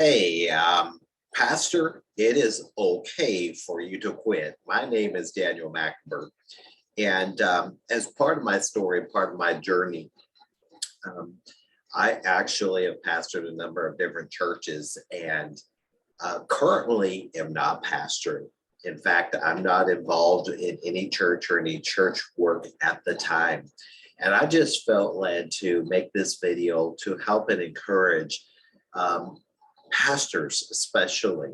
Hey, Pastor, it is okay for you to quit. My name is Daniel McAbert. And as part of my story, part of my journey, um, I actually have pastored a number of different churches and currently am not pastoring. In fact, I'm not involved in any church or any church work at the time. And I just felt led to make this video to help and encourage um, pastors, especially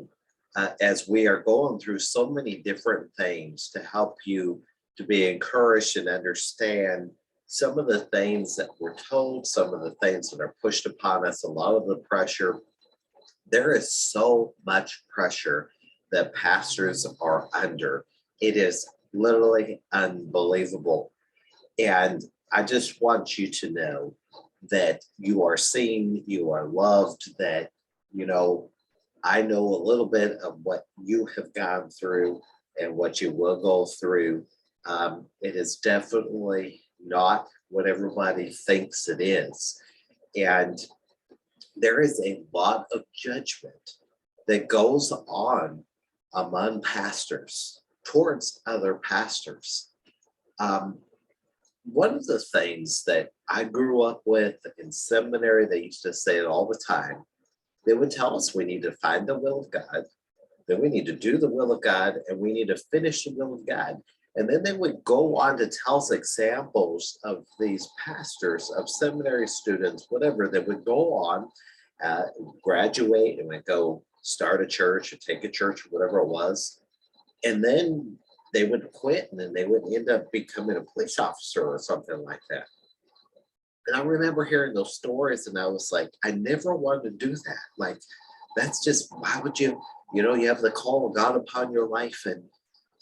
as we are going through so many different things to help you to be encouraged and understand some of the things that we're told, some of the things that are pushed upon us, a lot of the pressure. There is so much pressure that pastors are under. It is literally unbelievable. And I just want you to know that you are seen, you are loved, that, you know, I know a little bit of what you have gone through and what you will go through. It is definitely not what everybody thinks it is. And there is a lot of judgment that goes on among pastors towards other pastors. Um, One of the things that I grew up with in seminary, they used to say it all the time. They would tell us we need to find the will of God, that we need to do the will of God, and we need to finish the will of God. And then they would go on to tell us examples of these pastors, of seminary students, whatever, that would go on, uh, graduate, and would go start a church or take a church, whatever it was. And then they would quit and then they would end up becoming a police officer or something like that. And I remember hearing those stories and I was like, I never wanted to do that. Like, that's just, why would you, you have the call of God upon your life,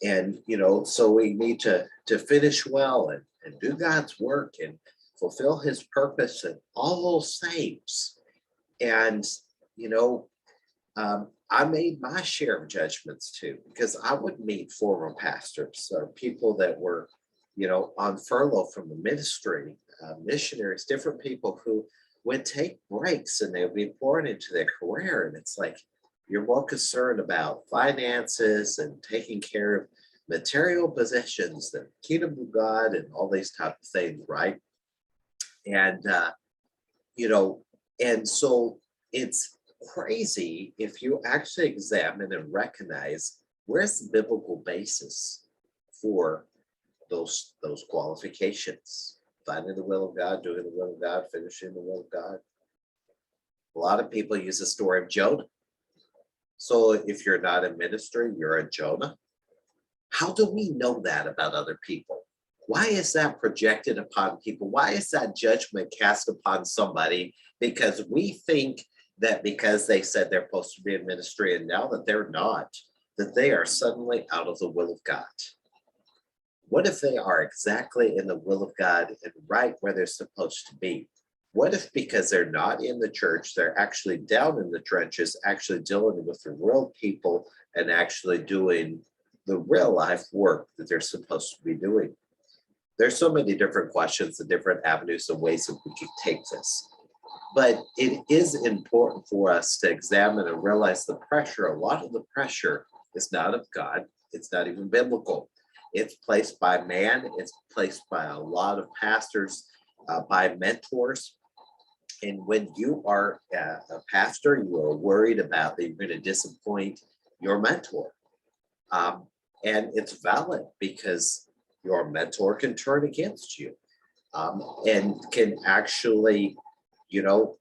and so we need to finish well and do God's work and fulfill his purpose and all those things. And you know I made my share of judgments too, because I would meet former pastors or people that were, on furlough from the ministry, missionaries, different people who would take breaks and they would be pouring into their career. And it's like, you're more concerned about finances and taking care of material possessions than kingdom of God and all these type of things, right? And, you know, and so it's crazy if you actually examine and recognize where's the biblical basis for those qualifications. Finding the will of God, doing the will of God, finishing the will of God. A lot of people use the story of Jonah. So if you're not in ministry, you're a Jonah. How do we know that about other people? Why is that projected upon people? Why is that judgment cast upon somebody? Because we think that because they said they're supposed to be in ministry and now that they're not, that they are suddenly out of the will of God. What if they are exactly in the will of God and right where they're supposed to be? What if because they're not in the church, they're actually down in the trenches, actually dealing with the real people and actually doing the real life work that they're supposed to be doing? There's so many different questions and different avenues and ways that we can take this. But it is important for us to examine and realize the pressure. A lot of the pressure is not of God. It's not even biblical. It's placed by man. It's placed by a lot of pastors, by mentors. And when you are a pastor, you are worried about that you're going to disappoint your mentor. Um, and it's valid because your mentor can turn against you, and can actually, you know,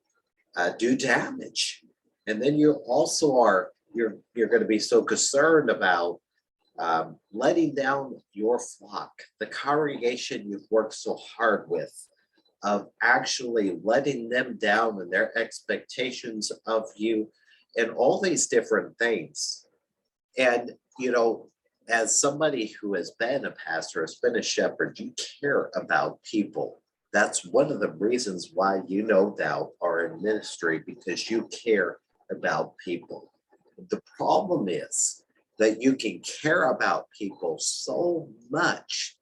do damage. And then you also are you're going to be so concerned about letting down your flock, the congregation you've worked so hard with, of actually letting them down and their expectations of you, and all these different things. And as somebody who has been a pastor, has been a shepherd, you care about people. That's one of the reasons why you no doubt are in ministry, because you care about people. The problem is that you can care about people so much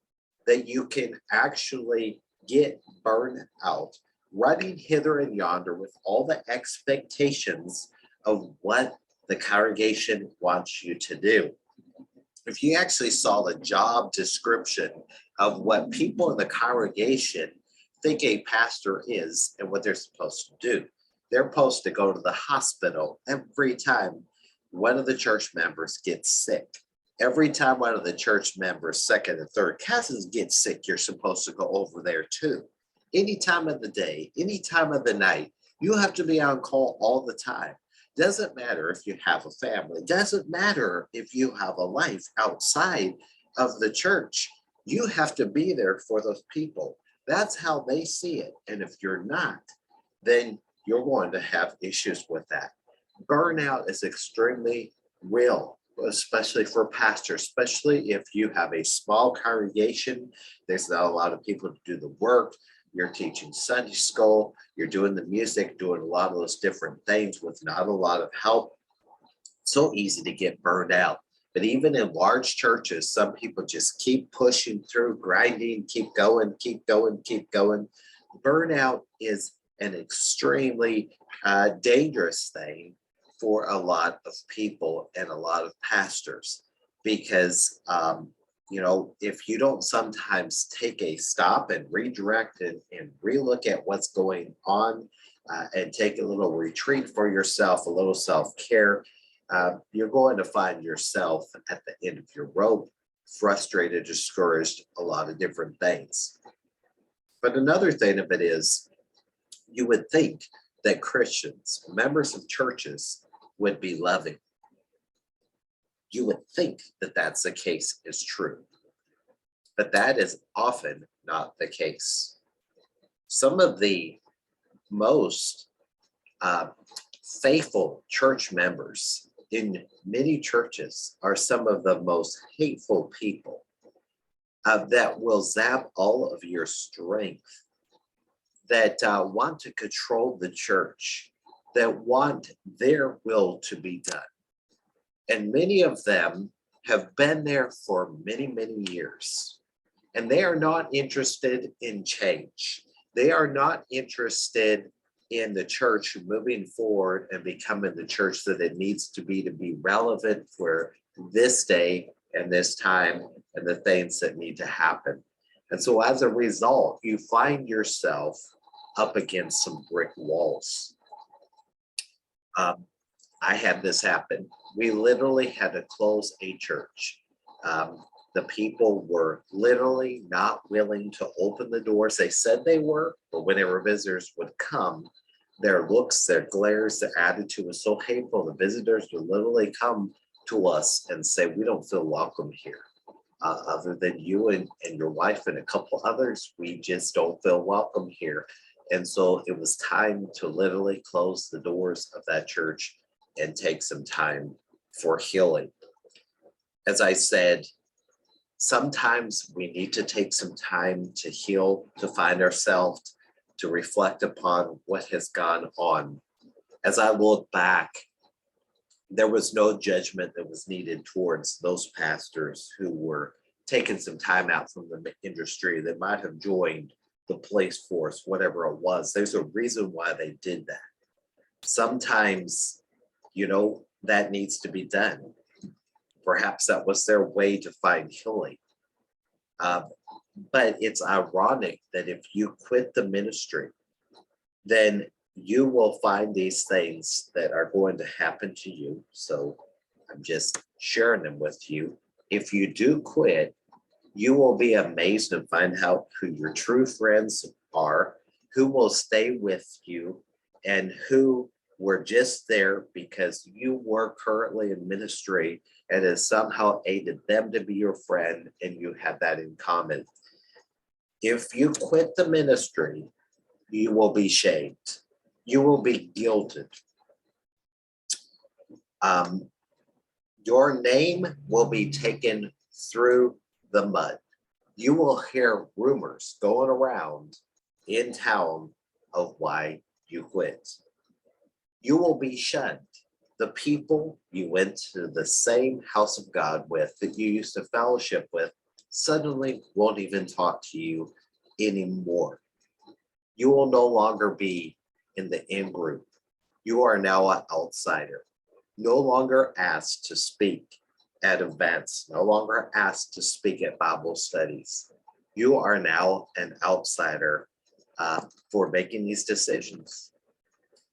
that you can actually get burned out, running hither and yonder with all the expectations of what the congregation wants you to do. If you actually saw the job description of what people in the congregation think a pastor is and what they're supposed to do, they're supposed to go to the hospital every time one of the church members gets sick. Every time one of the church members, second and third cousins get sick, you're supposed to go over there too. Any time of the day, any time of the night, you have to be on call all the time. Doesn't matter if you have a family, doesn't matter if you have a life outside of the church. You have to be there for those people. That's how they see it. And if you're not, then you're going to have issues with that. Burnout is extremely real, especially for pastors, especially if you have a small congregation. There's not a lot of people to do the work. You're teaching Sunday school, you're doing the music, doing a lot of those different things with not a lot of help. So easy to get burned out. But even in large churches, some people just keep pushing through, grinding, keep going, keep going, keep going. Burnout is an extremely dangerous thing for a lot of people and a lot of pastors, because if you don't sometimes take a stop and redirect and relook at what's going on, and take a little retreat for yourself, a little self-care, you're going to find yourself at the end of your rope, frustrated, discouraged, a lot of different things. But another thing of it is, you would think that Christians, members of churches, would be loving. You would think that that's the case is true, but that is often not the case. Some of the most faithful church members in many churches are some of the most hateful people that will zap all of your strength, that want to control the church, that want their will to be done. And many of them have been there for many, many years. And they are not interested in change. They are not interested in the church moving forward and becoming the church that it needs to be relevant for this day and this time and the things that need to happen. And so as a result, you find yourself up against some brick walls. I had this happen. We literally had to close a church. The people were literally not willing to open the doors. They said they were, but whenever visitors would come, their looks, their glares, their attitude was so hateful. The visitors would literally come to us and say, "We don't feel welcome here. Other than you and your wife and a couple others, we just don't feel welcome here." And so it was time to literally close the doors of that church and take some time for healing. As I said, sometimes we need to take some time to heal, to find ourselves, to reflect upon what has gone on. As I look back, there was no judgment that was needed towards those pastors who were taking some time out from the industry that might have joined the police force, whatever it was. There's a reason why they did that. Sometimes, that needs to be done. Perhaps that was their way to find healing. But it's ironic that if you quit the ministry, then you will find these things that are going to happen to you. So I'm just sharing them with you. If you do quit, you will be amazed and find out who your true friends are, who will stay with you, and who were just there because you were currently in ministry and has somehow aided them to be your friend, and you have that in common. If you quit the ministry, you will be shamed. You will be guilted. Your name will be taken through the mud. You will hear rumors going around in town of why you quit. You will be shunned. The people you went to the same house of God with, that you used to fellowship with, suddenly won't even talk to you anymore. You will no longer be in the in group. You are now an outsider, no longer asked to speak at events, no longer asked to speak at Bible studies. You are now an outsider for making these decisions.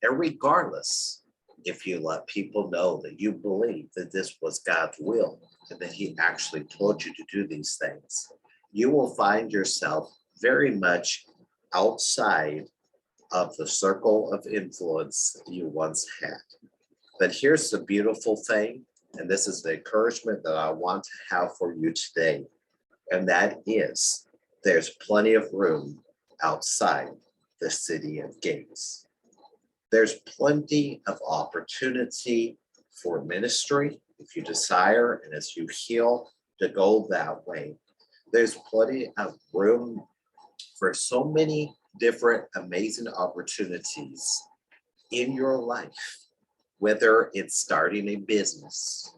And regardless, if you let people know that you believe that this was God's will and that He actually told you to do these things, you will find yourself very much outside of the circle of influence you once had. But here's the beautiful thing, and this is the encouragement that I want to have for you today, and that is there's plenty of room outside the city of gates. There's plenty of opportunity for ministry if you desire and as you heal to go that way. There's plenty of room for so many different amazing opportunities in your life, whether it's starting a business,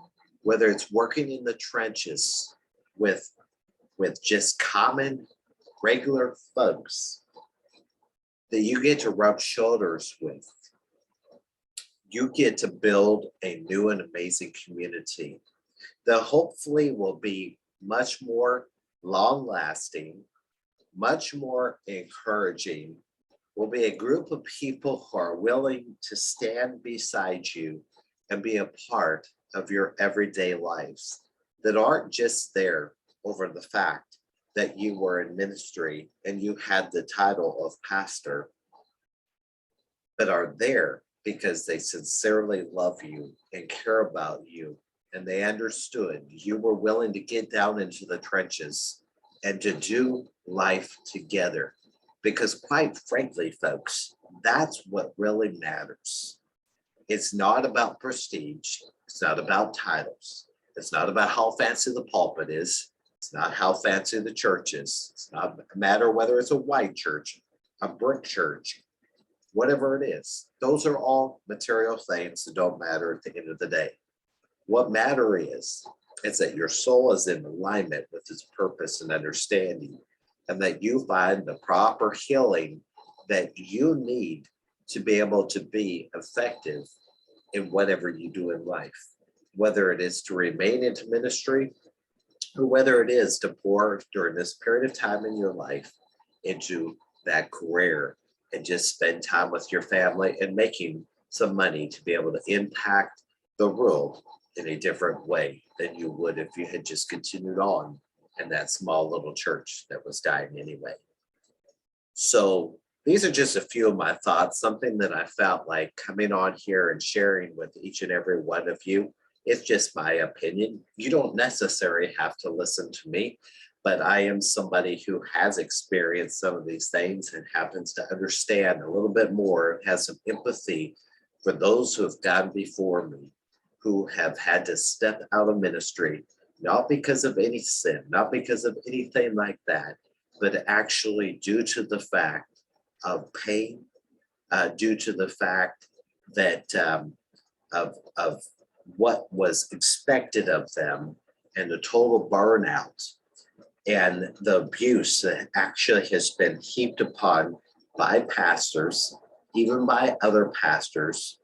whether it's working in the trenches with just common, regular folks that you get to rub shoulders with. You get to build a new and amazing community that hopefully will be much more long lasting, much more encouraging, will be a group of people who are willing to stand beside you and be a part of your everyday lives, that aren't just there over the fact that you were in ministry and you had the title of pastor, but are there because they sincerely love you and care about you, and they understood you were willing to get down into the trenches and to do life together. Because quite frankly, folks, that's what really matters. It's not about prestige. It's not about titles. It's not about how fancy the pulpit is. It's not how fancy the church is. It's not a matter whether it's a white church, a brick church, whatever it is. Those are all material things that don't matter at the end of the day. What matter is that your soul is in alignment with its purpose and understanding, and that you find the proper healing that you need to be able to be effective in whatever you do in life, whether it is to remain into ministry or whether it is to pour during this period of time in your life into that career and just spend time with your family and making some money to be able to impact the world in a different way than you would if you had just continued on in that small little church that was dying anyway. So these are just a few of my thoughts, something that I felt like coming on here and sharing with each and every one of you. It's just my opinion. You don't necessarily have to listen to me, but I am somebody who has experienced some of these things and happens to understand a little bit more, has some empathy for those who have gone before me, who have had to step out of ministry, not because of any sin, not because of anything like that, but actually due to the fact of pain, due to the fact that of what was expected of them and the total burnout and the abuse that actually has been heaped upon by pastors, even by other pastors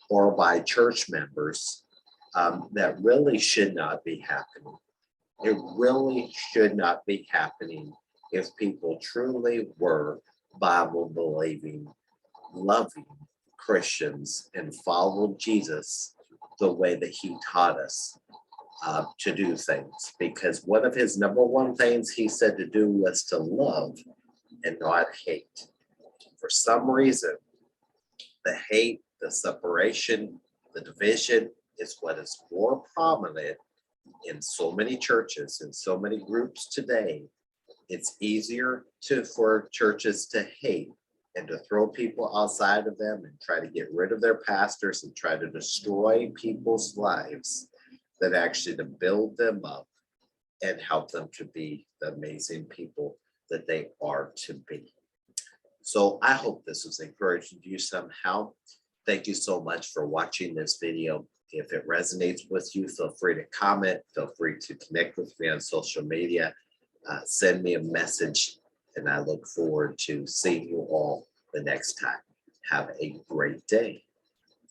or by church members, that really should not be happening. It really should not be happening if people truly were Bible believing, loving Christians and followed Jesus the way that He taught us to do things. Because one of His number one things He said to do was to love and not hate. For some reason, the hate, the separation, the division is what is more prominent in so many churches and so many groups today. It's easier for churches to hate and to throw people outside of them and try to get rid of their pastors and try to destroy people's lives than actually to build them up and help them to be the amazing people that they are to be. So I hope this was encouraging to you somehow. Thank you so much for watching this video. If it resonates with you, feel free to comment, feel free to connect with me on social media, send me a message, and I look forward to seeing you all the next time. Have a great day.